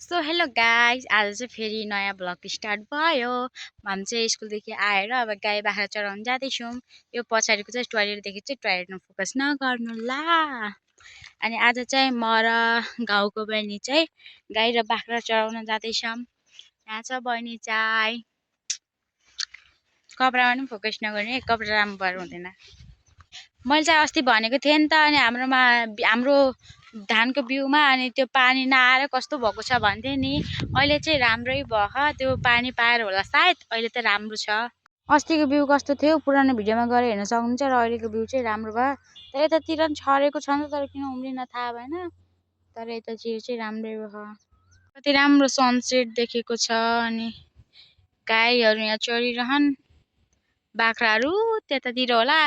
So hello guys, आज चाहिँ फेरि नयाँ भ्लग स्टार्ट भयो। हामी चाहिँ स्कुलदेखि आएर अब गाई बाख्रा चराउन जाँदैछौँ। यो पछाडिको चाहिँ टोइलेटदेखि चाहिँ टोइलेटमा फोकस नगर्नु ला। अनि आज चाहिँ म र गाउँको बहिनी चाहिँ गाई र बाख्रा चराउन जाँदैछौँ। यहाँ छ बहिनी चाहिँ। कपडामा पनि फोकस नगर्ने, कपडा राम्रो भएर हुँदैन। मैले चाहिँ अस्ति भनेको थिएँ नि त, अनि हाम्रो धानको बिउमा अनि त्यो पानी नआएर कस्तो भएको छ भन्थे नि। अहिले चाहिँ राम्रै भयो, त्यो पानी पाएर होला सायद अहिले त राम्रो छ। अस्तिको बिउ कस्तो थियो पुरानो भिडियोमा गएर हेर्न सक्नुहुन्छ र अहिलेको बिउ चाहिँ राम्रो भयो। तर यतातिर पनि छरेको छ नि त, तर किन उम्रिन थाहा भएन। तर यतातिर चाहिँ राम्रै भयो। कति राम्रो सनसेट देखेको छ। अनि गाईहरू यहाँ चरिरहन्, बाख्राहरू त्यतातिर होला।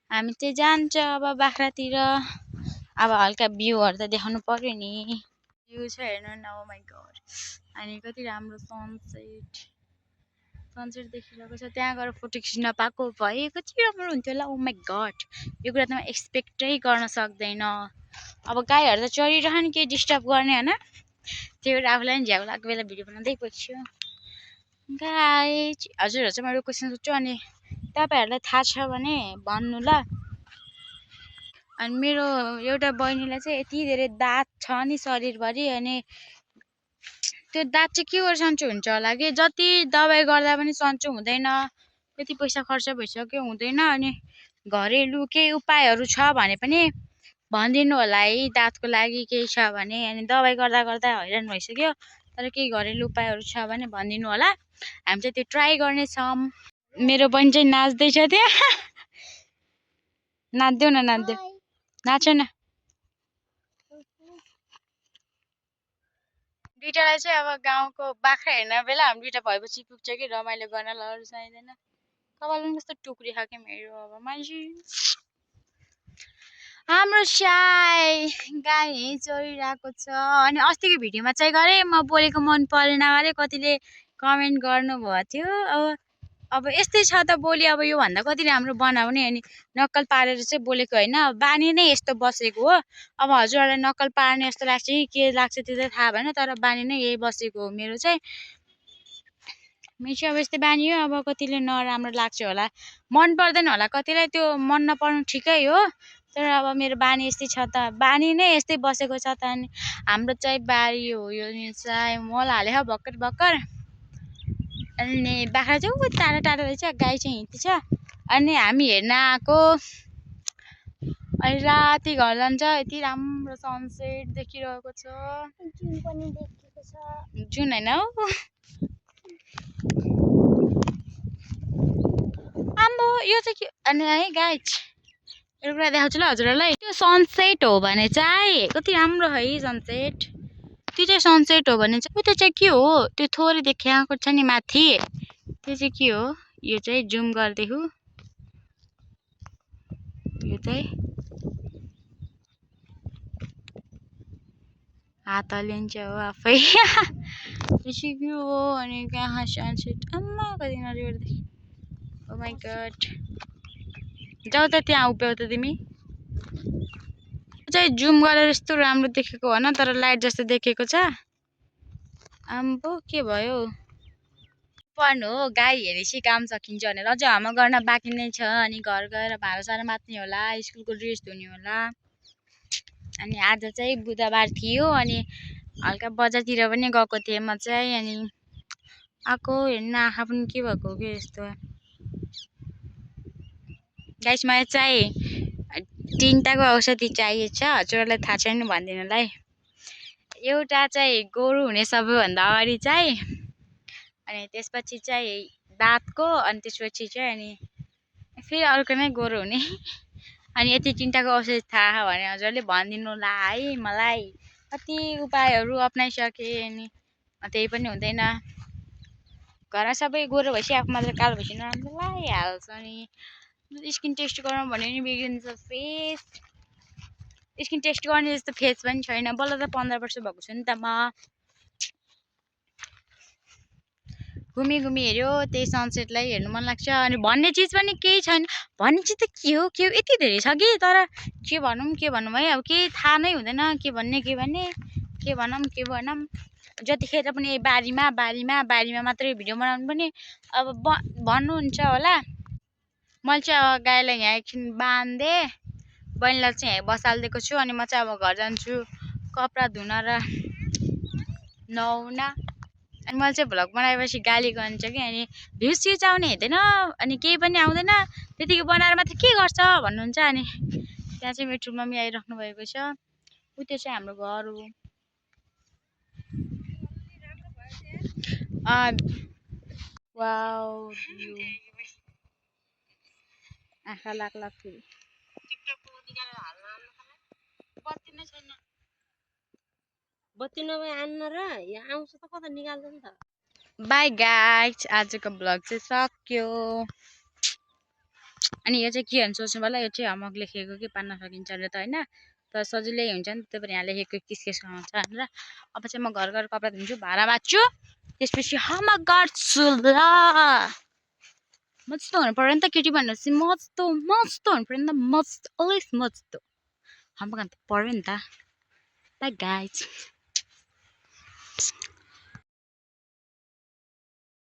हामी चाहिँ जान्छ अब बाख्रातिर। अब हल्का भ्यूहरू त देखाउनु पर्यो नि। भ्यू छ हेर्नु न, ओ माइ गड। अनि कति राम्रो सनसेट देखिरहेको छ। त्यहाँ गएर फोटो खिच्न पाएको भए कति राम्रो हुन्थ्यो होला। ओ माइ गड, यो कुरा त म एक्सपेक्टै गर्न सक्दैन। अब गाईहरू त चरिरहन्, केही डिस्टर्ब गर्ने होइन। त्यही भएर आफूलाई पनि झ्याउ लागेको बेला भिडियो बनाउँदै पछि गाई। हजुरहरू चाहिँ मैले क्वेसन सोध्छु, अनि तपाईँहरूलाई थाहा छ भने भन्नु ल। अनि मेरो एउटा बहिनीलाई चाहिँ यति धेरै दाँत छ नि शरीरभरि। अनि त्यो दाँत चाहिँ के गरेर सन्चो हुन्छ होला कि, जति दबाई गर्दा पनि सन्चो हुँदैन। त्यति पैसा खर्च भइसक्यो, हुँदैन। अनि घरेलु केही उपायहरू छ भने पनि भनिदिनु होला है, दाँतको लागि केही छ भने। अनि दबाई गर्दा गर्दा हैरान भइसक्यो, तर केही घरेलु उपायहरू छ भने भनिदिनु होला। हामी चाहिँ त्यो ट्राई गर्नेछौँ। मेरो बहिनी चाहिँ नाच्दैछ त्यहाँ। नाच्देऊ न, नाच्देऊ, नाच न। दुइटालाई चाहिँ अब गाउँको बाख्रा हेर्न बेला हामी दुइटा भएपछि पुग्छ कि रमाइलो गर्न ल चाहिँदैन। कपाल पनि कस्तो टुक्री खाके मेरो। अब मान्छे हाम्रो साई गाई चरिरहेको छ। अनि अस्तिको भिडियोमा चाहिँ गरेँ म बोलेको मन परेन अरे, कतिले कमेन्ट गर्नुभएको थियो। अब यस्तै छ त बोली। अब योभन्दा कति राम्रो बनाउने। अनि नक्कल पारेर चाहिँ बोलेको होइन, बानी नै यस्तो बसेको हो। अब हजुरहरूलाई नक्कल पार्ने जस्तो लाग्छ कि के लाग्छ त्यो चाहिँ थाहा भएन, तर बानी नै यही बसेको हो मेरो चाहिँ। चाहिँ अब यस्तै बानी हो। अब कतिले नराम्रो लाग्छ होला, मन पर्दैन होला कतिलाई। त्यो मन नपर्नु ठिकै हो, तर अब मेरो बानी यस्तै छ त, बानी नै यस्तै बसेको छ त। अनि हाम्रो चाहिँ बारी हो यो चाहिँ, मल हाले भर्खर भर्खर। अनि बाख्रा चाहिँ ऊ टाढा टाढा रहेछ, गाई चाहिँ हिँड्दैछ। अनि हामी हेर्न आएको। अहिले राति घर जान्छ। यति राम्रो सनसेट देखिरहेको छ। जुन पनि देखेको छ, जुन होइन हौ। आम्बो यो चाहिँ के। अनि है गाइज, एउटा कुरा देखाउँछु ल हजुरहरूलाई। त्यो सनसेट हो भने चाहिँ कति राम्रो है सनसेट। त्यो चाहिँ सनसेट हो भने चाहिँ उता चाहिँ के हो, त्यो थोरै देखाएको छ नि माथि, त्यो चाहिँ के हो। यो चाहिँ जुम गरिदिएको, यो चाहिँ हात हल्लिन्छ हो आफै। त्यो चाहिँ के हो। अनि कहाँ सनसेट, आम्मा कति नजिकबाट देखेँ। ओ माइ गड, जाऊ त त्यहाँ उभ्याउ त तिमी। चाहिँ जुम गरेर यस्तो राम्रो देखेको होइन, तर लाइट जस्तो देखेको छ। आम्बो के भयो पर्नु हो। गाई हेरेपछि काम सकिन्छ भनेर अझ हामा गर्न बाँकी नै छ। अनि घर गएर भाँडासाँडा मात्ने होला, स्कुलको ड्रेस धुने होला। अनि आज चाहिँ बुधबार थियो, अनि हल्का बजारतिर पनि गएको थिएँ म चाहिँ। अनि आएको हेर्न आँखा पनि के भएको हो कि यस्तो। गाइस मलाई चाहिँ 3टाको औषधि चाहिएको छ, हजुरहरूलाई थाहा छैन भनिदिनुलाई। एउटा चाहिँ गोरु हुने सबैभन्दा अगाडि चाहिँ, अनि त्यसपछि चाहिँ दाँतको, अनि त्यसपछि चाहिँ अनि फेरि अर्को नै गोरु हुने। अनि यति 3टाको औषधि थाहा भने हजुरले भनिदिनु होला है मलाई। कति उपायहरू अप्नाइसकेँ, अनि त्यही पनि हुँदैन। घरमा सबै गोरो भएपछि आफू मात्र कालो भएपछि नराम्रो लागिहाल्छ। अनि स्किन टेस्ट गरौँ भने नि बिग्रिन्छ फेस। स्किन टेस्ट गर्ने जस्तो फेस पनि छैन, बल्ल त 15 वर्ष भएको छु नि त म। घुमी घुमी हेऱ्यो, त्यही सनसेटलाई हेर्नु मन लाग्छ। अनि भन्ने चिज पनि केही छैन। भन्ने चिज त के हो यति धेरै छ कि, तर के भनौँ है। अब केही थाहा नै हुँदैन, के भन्ने के भनौँ के भनौँ। जतिखेर पनि बारीमा बारीमा बारीमा मात्रै भिडियो बनाउनु पनि अब भन्नुहुन्छ होला। मैले चाहिँ अब गाईलाई यहाँ एकछिन बाँधिदिएँ, बहिनीलाई चाहिँ यहाँ बसालिदिएको छु। अनि म चाहिँ अब घर जान्छु कपडा धुन र नुहाउन। अनि मैले चाहिँ भ्लग बनाएपछि गाली गर्छ कि, अनि भ्युज सिउज आउने हेर्दैन, अनि केही पनि आउँदैन, त्यतिकै बनाएर मात्रै के गर्छ भन्नुहुन्छ। अनि त्यहाँ चाहिँ मेरो मम्मी आइराख्नु भएको छ। त्यो चाहिँ हाम्रो घर हो। वाउ आँखा लाग्ला फेरि बत्ती नै छैन। बत्ती नभए आन्न र यहाँ आउँछ त कता निकाल्छ नि त। बाई गाइज, आजको भ्लग चाहिँ सक्यो। अनि यो चाहिँ के हुन्छ सोच्नु होला, यो चाहिँ होमवर्क लेखेको कि पार्न सकिन्छ अरे त होइन, तर सजिलै हुन्छ नि, त्यही भएर यहाँ लेखेको के आउँछ भनेर। अब चाहिँ म घर गएर कपडा धुन्छु, भाँडा माझ्छु, त्यसपछि होमवर्क गर्छु ल। मस्तो हुनु पर्यो नि त केटी भनेपछि, मस्तो मस्तो हुनु पर्यो नि त, मस्त अलवेज मस्तो। होमवर्क गर्नु पर्यो नि त। By guys.